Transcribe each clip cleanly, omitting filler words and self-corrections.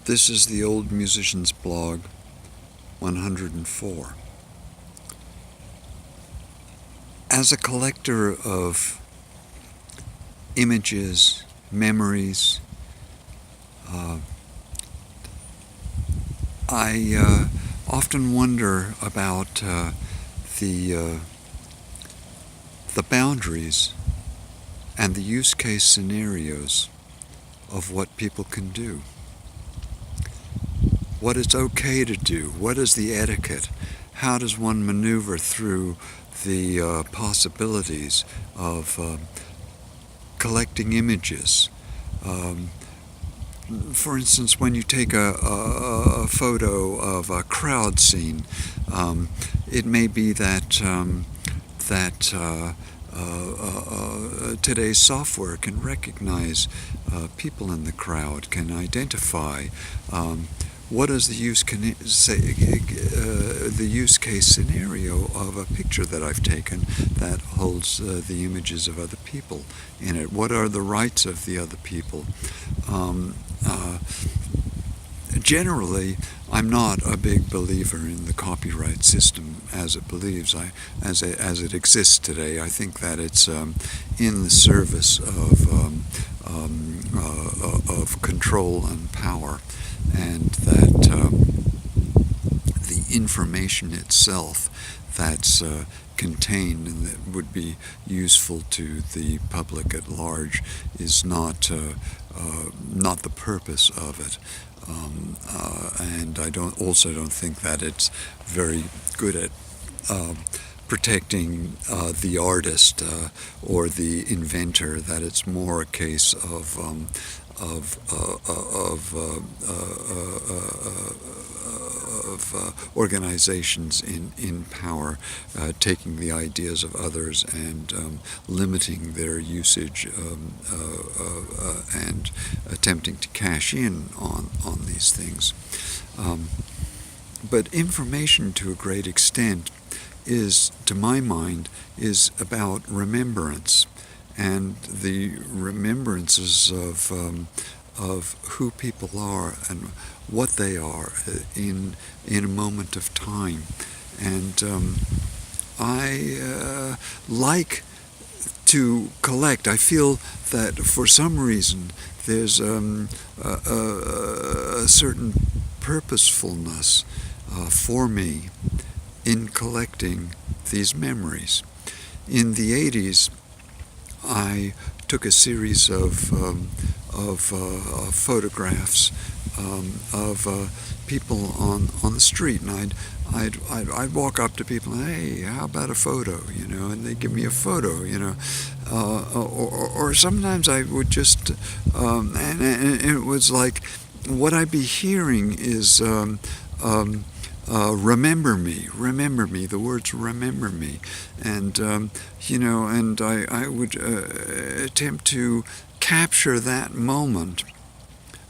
This is the Old Musician's Blog 104. As a collector of images, memories, I often wonder about the boundaries and the use case scenarios of what people can do. What it's okay to do, what is the etiquette, how does one maneuver through the possibilities of collecting images. For instance, when you take a photo of a crowd scene, it may be that today's software can recognize people in the crowd, can identify what is the use case scenario of a picture that I've taken that holds the images of other people in it? What are the rights of the other people? Generally, I'm not a big believer in the copyright system as it as it exists today. I think that it's in the service of control and power, and that the information itself that's contained and that would be useful to the public at large is not the purpose of it. And I also don't think that it's very good at protecting the artist or the inventor. That it's more a case of organizations in power taking the ideas of others and limiting their usage and attempting to cash in on these things. But information, to a great extent, is, to my mind, is about remembrance, and the remembrances of who people are and what they are in a moment of time. And I like to collect. I feel that for some reason there's a certain purposefulness for me in collecting these memories. In the 80s, I took a series of photographs of people on the street, and I'd walk up to people and, hey, how about a photo, and they'd give me a photo, or sometimes I would just, and it was like, what I'd be hearing is, remember me, the words remember me, and, and I would attempt to capture that moment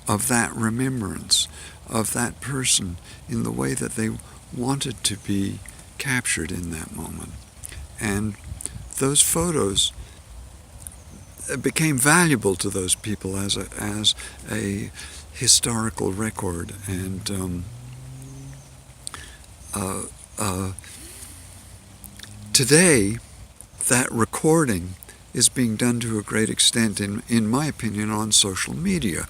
of that remembrance of that person in the way that they wanted to be captured in that moment. And those photos became valuable to those people as a historical record. And today, that recording is being done to a great extent, in my opinion, on social media.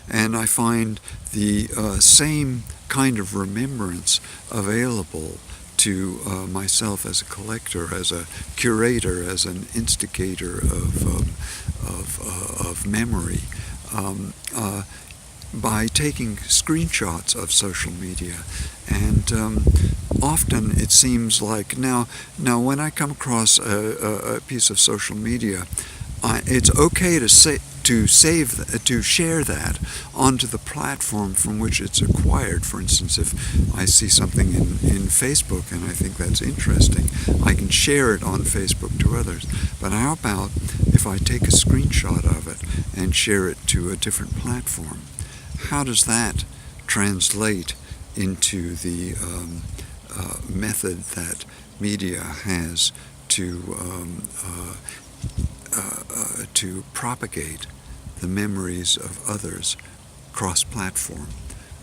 And I find the same kind of remembrance available to myself as a collector, as a curator, as an instigator of memory, by taking screenshots of social media. And often it seems like now when I come across a piece of social media, it's okay to share that onto the platform from which it's acquired. For instance, if I see something in Facebook and I think that's interesting, I can share it on Facebook to others. But how about if I take a screenshot of it and share it to a different platform? How does that translate into the method that media has to propagate the memories of others cross-platform?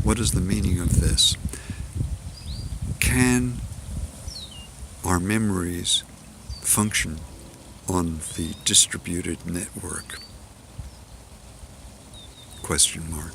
What is the meaning of this? Can our memories function on the distributed network? Question mark.